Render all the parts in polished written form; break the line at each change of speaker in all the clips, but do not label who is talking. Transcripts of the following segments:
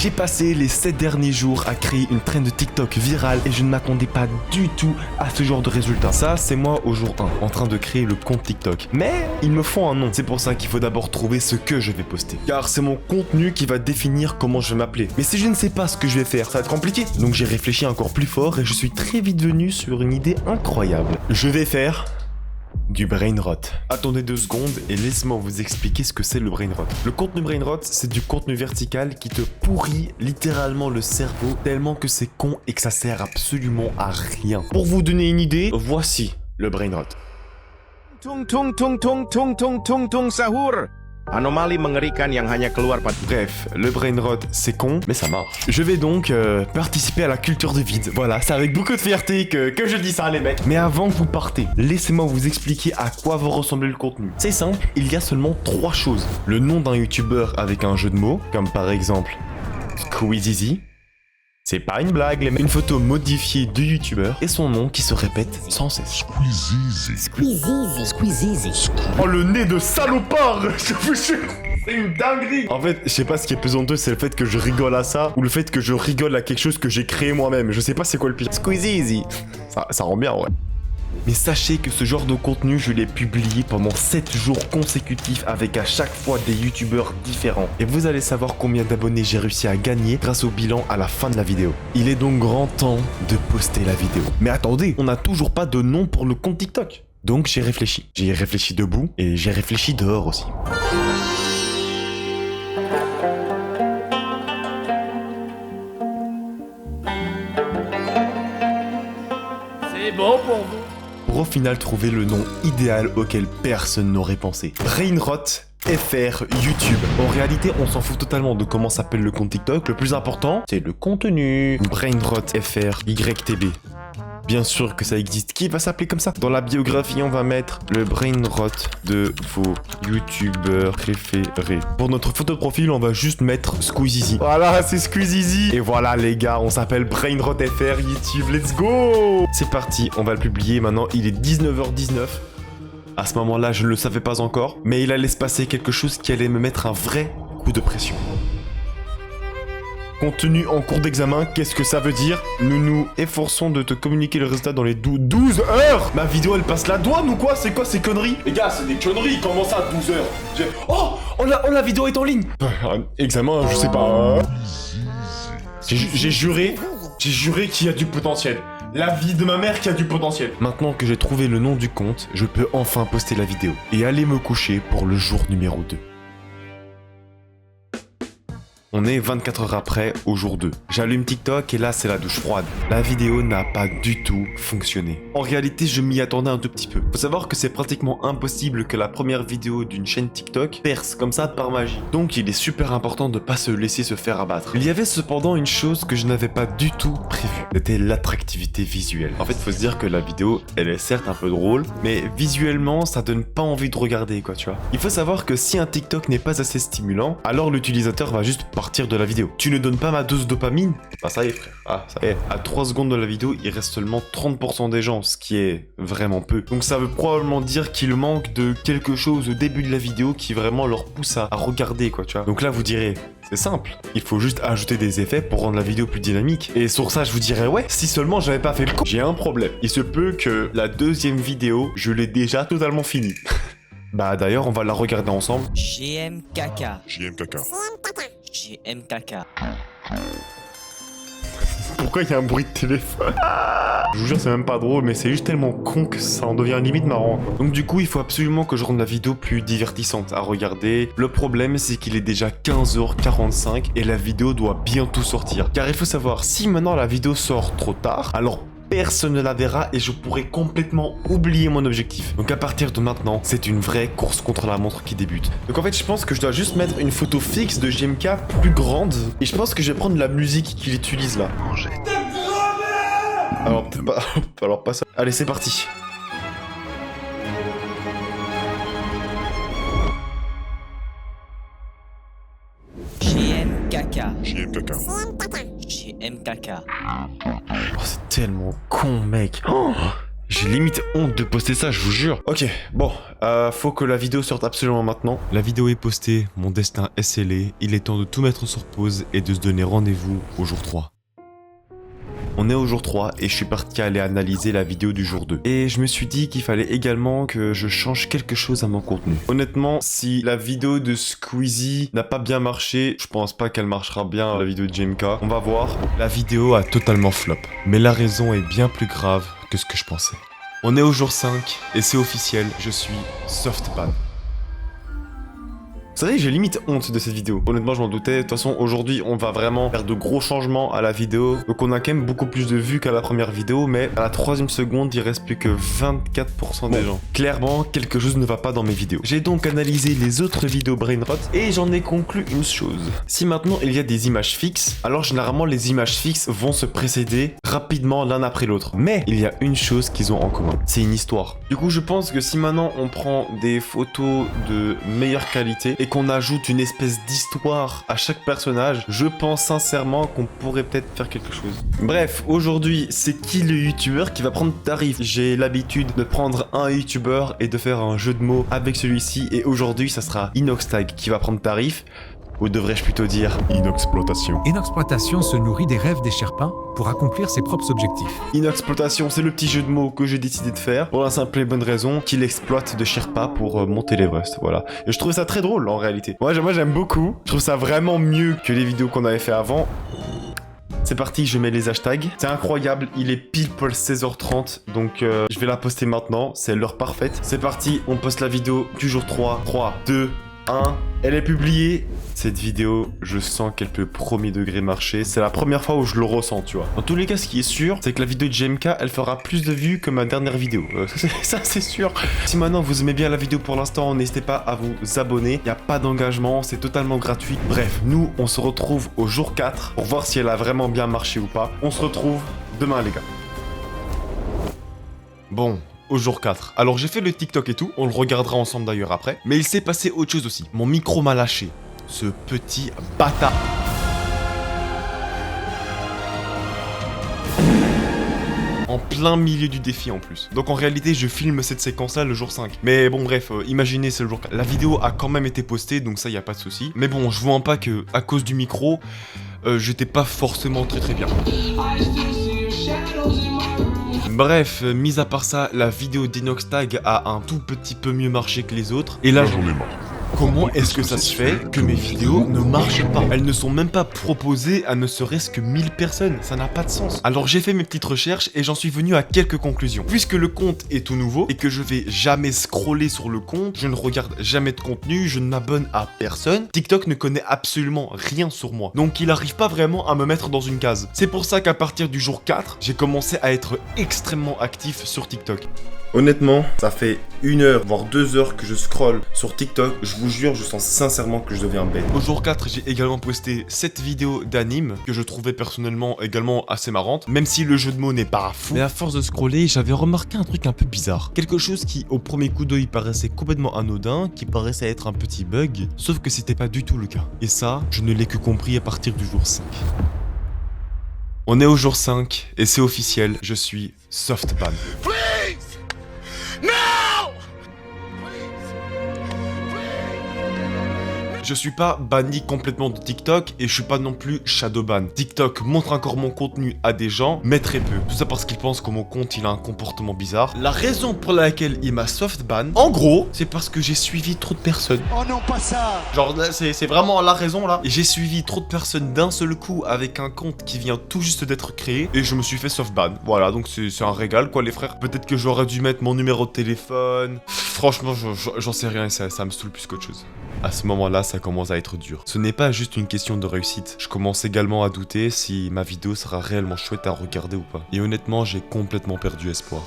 J'ai passé les 7 derniers jours à créer une trend de TikTok virale et je ne m'attendais pas du tout à ce genre de résultat. Ça, c'est moi au jour 1, en train de créer le compte TikTok. Mais il me faut un nom. C'est pour ça qu'il faut d'abord trouver ce que je vais poster. Car c'est mon contenu qui va définir comment je vais m'appeler. Mais si je ne sais pas ce que je vais faire, ça va être compliqué. Donc j'ai réfléchi encore plus fort et je suis très vite venu sur une idée incroyable. Je vais faire du brain rot. Attendez 2 secondes et laissez-moi vous expliquer ce que c'est le brain rot. Le contenu brain rot, c'est du contenu vertical qui te pourrit littéralement le cerveau tellement que c'est con et que ça sert absolument à rien. Pour vous donner une idée, voici le brain rot.
Tung tung tung tung tung tung tung tung sahur. Anomali mengerikan yang hanya keluar pada...
Bref, le brain rot, c'est con, mais ça marche. Je vais donc participer à la culture de vide. Voilà, c'est avec beaucoup de fierté que je dis ça, les mecs. Mais avant que vous partez, laissez-moi vous expliquer à quoi va ressembler le contenu. C'est simple, il y a seulement 3 choses. Le nom d'un youtubeur avec un jeu de mots, comme par exemple Squeezie. C'est pas une blague, les mecs. Une photo modifiée du youtubeur et son nom qui se répète sans cesse.
Squeezie.
Oh, le nez de salopard, je vous jure. C'est une dinguerie. En fait, je sais pas ce qui est pesanteux, c'est le fait que je rigole à ça ou le fait que je rigole à quelque chose que j'ai créé moi-même. Je sais pas c'est quoi le pire. Squeezie. Ça rend bien, ouais. Mais sachez que ce genre de contenu, je l'ai publié pendant 7 jours consécutifs avec à chaque fois des youtubeurs différents. Et vous allez savoir combien d'abonnés j'ai réussi à gagner grâce au bilan à la fin de la vidéo. Il est donc grand temps de poster la vidéo. Mais attendez, on n'a toujours pas de nom pour le compte TikTok. Donc j'ai réfléchi. J'ai réfléchi debout et j'ai réfléchi dehors aussi.
C'est bon pour vous.
Pour au final trouver le nom idéal auquel personne n'aurait pensé. Brainrot FR YouTube. En réalité, on s'en fout totalement de comment s'appelle le compte TikTok. Le plus important, c'est le contenu. Brainrot FR YTB. Bien sûr que ça existe. Qui va s'appeler comme ça? Dans la biographie, on va mettre le brainrot de vos youtubeurs préférés. Pour notre photo de profil, on va juste mettre Squeezie. Voilà, c'est Squeezie. Et voilà les gars, on s'appelle brainrot FR YouTube. Let's go! C'est parti, on va le publier maintenant. Il est 19h19. À ce moment-là, je ne le savais pas encore, mais il allait se passer quelque chose qui allait me mettre un vrai coup de pression. Contenu en cours d'examen, qu'est-ce que ça veut dire? Nous nous efforçons de te communiquer le résultat dans les 12 heures. Ma vidéo, elle passe la douane ou quoi? C'est quoi ces conneries? Les gars, c'est des conneries, comment ça 12 heures? Oh, la vidéo est en ligne. Examen, je sais pas. J'ai juré qu'il y a du potentiel. La vie de ma mère qui a du potentiel. Maintenant que j'ai trouvé le nom du compte, je peux enfin poster la vidéo et aller me coucher pour le jour numéro 2. On est 24 heures après, au jour 2. J'allume TikTok et là c'est la douche froide. La vidéo n'a pas du tout fonctionné. En réalité, je m'y attendais un tout petit peu. Faut savoir que c'est pratiquement impossible que la première vidéo d'une chaîne TikTok perce comme ça par magie. Donc il est super important de pas se laisser se faire abattre. Il y avait cependant une chose que je n'avais pas du tout prévue. C'était l'attractivité visuelle. En fait, faut se dire que la vidéo, elle est certes un peu drôle, mais visuellement, ça donne pas envie de regarder quoi, tu vois. Il faut savoir que si un TikTok n'est pas assez stimulant, alors l'utilisateur va juste partir de la vidéo. Tu ne donnes pas ma dose de dopamine? Bah ça y est frère. Ah ça y est. À 3 secondes de la vidéo, il reste seulement 30% des gens, ce qui est vraiment peu. Donc ça veut probablement dire qu'il manque de quelque chose au début de la vidéo qui vraiment leur pousse à regarder quoi, tu vois. Donc là vous direz, c'est simple, il faut juste ajouter des effets pour rendre la vidéo plus dynamique. Et sur ça je vous dirais ouais, si seulement j'avais pas fait le con. J'ai un problème. Il se peut que la deuxième vidéo, je l'ai déjà totalement finie. Bah d'ailleurs on va la regarder ensemble.
JMKK.
Pourquoi il y a un bruit de téléphone? Je vous jure, c'est même pas drôle, mais c'est juste tellement con que ça en devient limite marrant. Donc du coup, il faut absolument que je rende la vidéo plus divertissante à regarder. Le problème, c'est qu'il est déjà 15h45 et la vidéo doit bientôt sortir. Car il faut savoir, si maintenant la vidéo sort trop tard, alors personne ne la verra et je pourrai complètement oublier mon objectif. Donc à partir de maintenant, c'est une vraie course contre la montre qui débute. Donc en fait, je pense que je dois juste mettre une photo fixe de JMK plus grande. Et je pense que je vais prendre la musique qu'il utilise là. Alors peut-être pas... Alors pas ça. Allez, c'est parti.
JMKK.
Oh, c'est tellement con, mec. Oh, J'ai limite honte de poster ça, je vous jure. Ok, bon, faut que la vidéo sorte absolument maintenant. La vidéo est postée, mon destin est scellé, il est temps de tout mettre sur pause et de se donner rendez-vous au jour 3. On est au jour 3 et je suis parti aller analyser la vidéo du jour 2. Et je me suis dit qu'il fallait également que je change quelque chose à mon contenu. Honnêtement, si la vidéo de Squeezie n'a pas bien marché, je pense pas qu'elle marchera bien la vidéo de JMK. On va voir. La vidéo a totalement flop. Mais la raison est bien plus grave que ce que je pensais. On est au jour 5 et c'est officiel, je suis softban. Vous savez, j'ai limite honte de cette vidéo. Honnêtement, je m'en doutais. De toute façon, aujourd'hui, on va vraiment faire de gros changements à la vidéo. Donc, on a quand même beaucoup plus de vues qu'à la première vidéo, mais à la 3e seconde, il reste plus que 24% des gens. Clairement, quelque chose ne va pas dans mes vidéos. J'ai donc analysé les autres vidéos Brainrot et j'en ai conclu une chose. Si maintenant il y a des images fixes, alors généralement les images fixes vont se précéder rapidement l'un après l'autre. Mais il y a une chose qu'ils ont en commun. C'est une histoire. Du coup, je pense que si maintenant on prend des photos de meilleure qualité et qu'on ajoute une espèce d'histoire à chaque personnage, je pense sincèrement qu'on pourrait peut-être faire quelque chose. Bref, aujourd'hui, c'est qui le youtubeur qui va prendre tarif? J'ai l'habitude de prendre un youtubeur et de faire un jeu de mots avec celui-ci, et aujourd'hui, ça sera Inoxtag qui va prendre tarif. Ou devrais-je plutôt dire Inoxploitation.
Inoxploitation se nourrit des rêves des Sherpas pour accomplir ses propres objectifs.
Inoxploitation, c'est le petit jeu de mots que j'ai décidé de faire pour la simple et bonne raison qu'il exploite de Sherpa pour monter l'Everest, voilà. Et je trouve ça très drôle en réalité. Moi j'aime beaucoup, je trouve ça vraiment mieux que les vidéos qu'on avait fait avant. C'est parti, je mets les hashtags. C'est incroyable, il est pile poil 16h30, donc je vais la poster maintenant, c'est l'heure parfaite. C'est parti, on poste la vidéo du jour 3. 3, 2, 1, elle est publiée. Cette vidéo, je sens qu'elle peut premier degré marcher. C'est la première fois où je le ressens, tu vois. Dans tous les cas, ce qui est sûr, c'est que la vidéo de JMK, elle fera plus de vues que ma dernière vidéo. Ça, c'est sûr. Si maintenant vous aimez bien la vidéo pour l'instant, n'hésitez pas à vous abonner. Il n'y a pas d'engagement, c'est totalement gratuit. Bref, nous, on se retrouve au jour 4 pour voir si elle a vraiment bien marché ou pas. On se retrouve demain, les gars. Bon. Au jour 4. Alors j'ai fait le TikTok et tout, on le regardera ensemble d'ailleurs après. Mais il s'est passé autre chose aussi. Mon micro m'a lâché. Ce petit bâtard. En plein milieu du défi en plus. Donc en réalité je filme cette séquence là le jour 5. Mais bon bref, imaginez c'est le jour 4. La vidéo a quand même été postée, donc ça y a pas de souci. Mais bon, je vois pas que à cause du micro, j'étais pas forcément très bien. Bref, mis à part ça, la vidéo d'Inoxtag a un tout petit peu mieux marché que les autres. Et là, j'en ai marre. Comment est-ce que ça se fait que mes vidéos ne marchent pas? Elles ne sont même pas proposées à ne serait-ce que 1000 personnes, ça n'a pas de sens. Alors j'ai fait mes petites recherches et j'en suis venu à quelques conclusions. Puisque le compte est tout nouveau et que je vais jamais scroller sur le compte, je ne regarde jamais de contenu, je ne m'abonne à personne, TikTok ne connaît absolument rien sur moi. Donc il arrive pas vraiment à me mettre dans une case. C'est pour ça qu'à partir du jour 4, j'ai commencé à être extrêmement actif sur TikTok. Honnêtement, ça fait 1 heure, voire 2 heures que je scrolle sur TikTok. Je vous jure, je sens sincèrement que je deviens bête. Au jour 4, j'ai également posté cette vidéo d'anime que je trouvais personnellement également assez marrante, même si le jeu de mots n'est pas fou. Mais à force de scroller, j'avais remarqué un truc un peu bizarre. Quelque chose qui, au premier coup d'œil, paraissait complètement anodin, qui paraissait être un petit bug, sauf que c'était pas du tout le cas. Et ça, je ne l'ai que compris à partir du jour 5. On est au jour 5 et c'est officiel, je suis softban. Je suis pas banni complètement de TikTok et je suis pas non plus shadowban. TikTok montre encore mon contenu à des gens, mais très peu. Tout ça parce qu'ils pensent que mon compte il a un comportement bizarre. La raison pour laquelle il m'a softban, en gros, c'est parce que j'ai suivi trop de personnes.
Oh non, pas ça!
Genre c'est vraiment la raison là. J'ai suivi trop de personnes d'un seul coup avec un compte qui vient tout juste d'être créé et je me suis fait softban. Voilà, donc c'est un régal quoi les frères. Peut-être que j'aurais dû mettre mon numéro de téléphone. Franchement, j'en sais rien, ça me saoule plus qu'autre chose. À ce moment-là, ça commence à être dur. Ce n'est pas juste une question de réussite. Je commence également à douter si ma vidéo sera réellement chouette à regarder ou pas. Et honnêtement, j'ai complètement perdu espoir.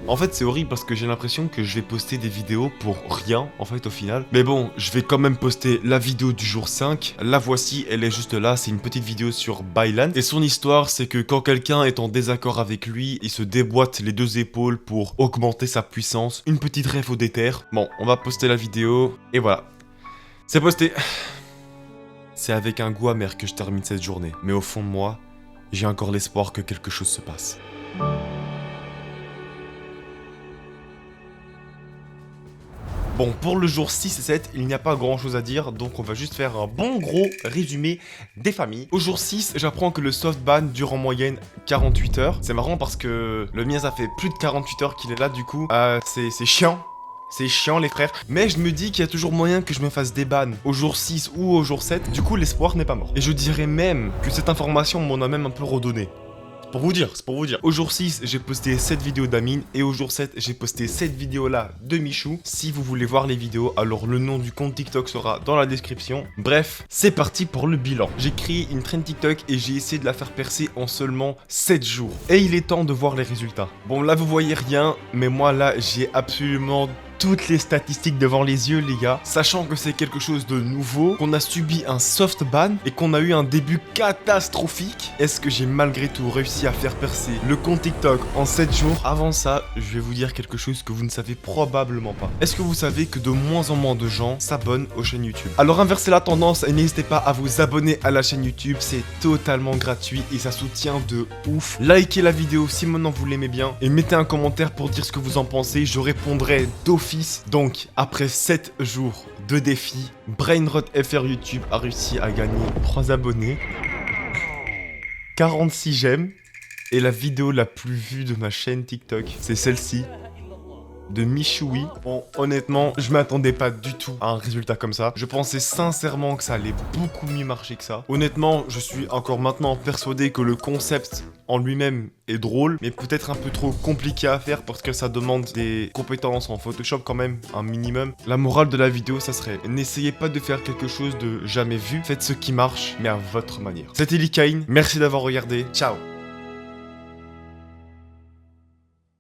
En fait, c'est horrible parce que j'ai l'impression que je vais poster des vidéos pour rien, en fait, au final. Mais bon, je vais quand même poster la vidéo du jour 5. La voici, elle est juste là. C'est une petite vidéo sur Bylan. Et son histoire, c'est que quand quelqu'un est en désaccord avec lui, il se déboîte les 2 épaules pour augmenter sa puissance. Une petite ref au déter. Bon, on va poster la vidéo. Et voilà. C'est posté. C'est avec un goût amer que je termine cette journée. Mais au fond de moi, j'ai encore l'espoir que quelque chose se passe. Bon, pour le jour 6 et 7, il n'y a pas grand chose à dire, donc on va juste faire un bon gros résumé des familles. Au jour 6, j'apprends que le soft ban dure en moyenne 48 heures. C'est marrant parce que le mien, ça fait plus de 48 heures qu'il est là, du coup, c'est chiant. C'est chiant les frères, mais je me dis qu'il y a toujours moyen que je me fasse des bans au jour 6 ou au jour 7, du coup l'espoir n'est pas mort. Et je dirais même que cette information m'en a même un peu redonné. C'est pour vous dire, c'est pour vous dire. Au jour 6, j'ai posté 7 vidéos d'Amine et au jour 7, j'ai posté cette vidéo-là de Michou. Si vous voulez voir les vidéos, alors le nom du compte TikTok sera dans la description. Bref, c'est parti pour le bilan. J'ai créé une trend TikTok et j'ai essayé de la faire percer en seulement 7 jours. Et il est temps de voir les résultats. Bon, là, vous voyez rien, mais moi, là, j'ai absolument toutes les statistiques devant les yeux, les gars, sachant que c'est quelque chose de nouveau, qu'on a subi un soft ban et qu'on a eu un début catastrophique. Est-ce que j'ai malgré tout réussi à faire percer le compte TikTok en 7 jours? Avant ça, je vais vous dire quelque chose que vous ne savez probablement pas. Est-ce que vous savez que de moins en moins de gens s'abonnent aux chaînes YouTube? Alors inversez la tendance et n'hésitez pas à vous abonner à la chaîne YouTube, c'est totalement gratuit et ça soutient de ouf. Likez la vidéo si maintenant vous l'aimez bien et mettez un commentaire pour dire ce que vous en pensez, je répondrai d'office. Donc, après 7 jours de défi, Brainrot FR YouTube a réussi à gagner 3 abonnés, 46 j'aime, et la vidéo la plus vue de ma chaîne TikTok, c'est celle-ci, de Michoui. Bon, honnêtement, je m'attendais pas du tout à un résultat comme ça. Je pensais sincèrement que ça allait beaucoup mieux marcher que ça. Honnêtement, je suis encore maintenant persuadé que le concept en lui-même est drôle, mais peut-être un peu trop compliqué à faire parce que ça demande des compétences en Photoshop quand même, un minimum. La morale de la vidéo, ça serait, n'essayez pas de faire quelque chose de jamais vu, faites ce qui marche, mais à votre manière. C'était Likain, merci d'avoir regardé, ciao.